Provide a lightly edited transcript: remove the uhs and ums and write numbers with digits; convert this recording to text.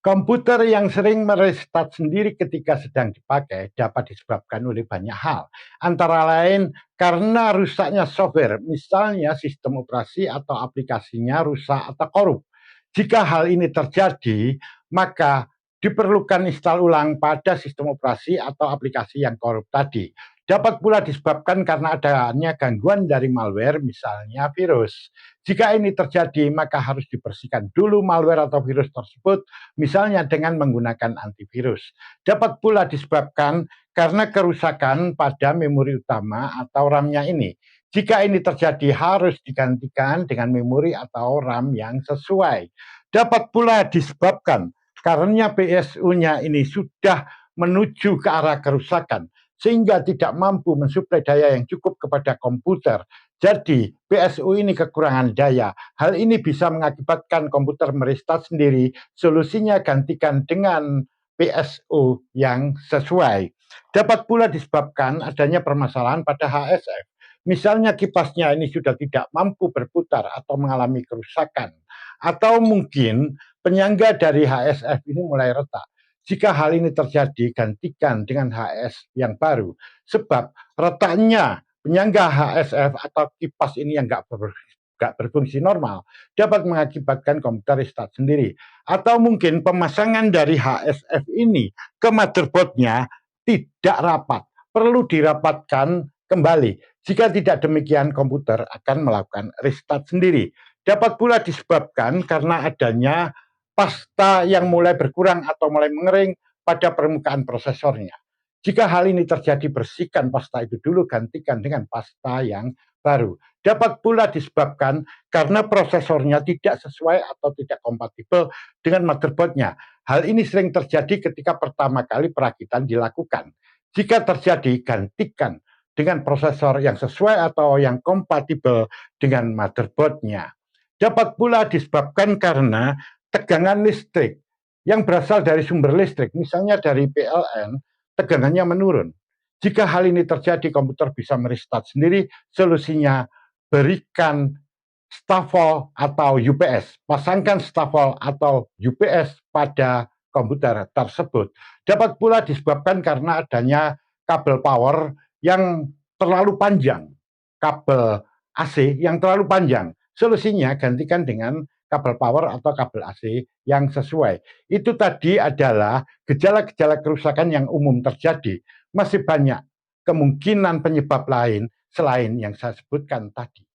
Komputer yang sering merestart sendiri ketika sedang dipakai dapat disebabkan oleh banyak hal, antara lain karena rusaknya software, misalnya sistem operasi atau aplikasinya rusak atau korup. Jika hal ini terjadi, maka diperlukan install ulang pada sistem operasi atau aplikasi yang korup tadi. Dapat pula disebabkan karena adanya gangguan dari malware, misalnya virus. Jika ini terjadi, maka harus dibersihkan dulu malware atau virus tersebut, misalnya dengan menggunakan antivirus. Dapat pula disebabkan karena kerusakan pada memori utama atau RAM-nya ini. Jika ini terjadi, harus digantikan dengan memori atau RAM yang sesuai. Dapat pula disebabkan karena PSU-nya ini sudah menuju ke arah kerusakan, sehingga tidak mampu mensuplai daya yang cukup kepada komputer. Jadi, PSU ini kekurangan daya. Hal ini bisa mengakibatkan komputer merestart sendiri. Solusinya gantikan dengan PSU yang sesuai. Dapat pula disebabkan adanya permasalahan pada HSF. Misalnya kipasnya ini sudah tidak mampu berputar atau mengalami kerusakan. Atau mungkin penyangga dari HSF ini mulai retak. Jika hal ini terjadi, gantikan dengan HS yang baru. Sebab retaknya penyangga HSF atau kipas ini yang nggak berfungsi normal dapat mengakibatkan komputer restart sendiri. Atau mungkin pemasangan dari HSF ini ke motherboardnya tidak rapat, perlu dirapatkan kembali. Jika tidak demikian, komputer akan melakukan restart sendiri. Dapat pula disebabkan karena adanya pasta yang mulai berkurang atau mulai mengering pada permukaan prosesornya. Jika hal ini terjadi, bersihkan pasta itu dulu, gantikan dengan pasta yang baru. Dapat pula disebabkan karena prosesornya tidak sesuai atau tidak kompatibel dengan motherboardnya. Hal ini sering terjadi ketika pertama kali perakitan dilakukan. Jika terjadi, gantikan dengan prosesor yang sesuai atau yang kompatibel dengan motherboardnya. Dapat pula disebabkan karena tegangan listrik yang berasal dari sumber listrik, misalnya dari PLN, tegangannya menurun. Jika hal ini terjadi, komputer bisa merestart sendiri. Solusinya, berikan stafol atau UPS. Pasangkan stafol atau UPS pada komputer tersebut. Dapat pula disebabkan karena adanya kabel power yang terlalu panjang, kabel AC yang terlalu panjang. Solusinya, gantikan dengan kabel power atau kabel AC yang sesuai. Itu tadi adalah gejala-gejala kerusakan yang umum terjadi. Masih banyak kemungkinan penyebab lain selain yang saya sebutkan tadi.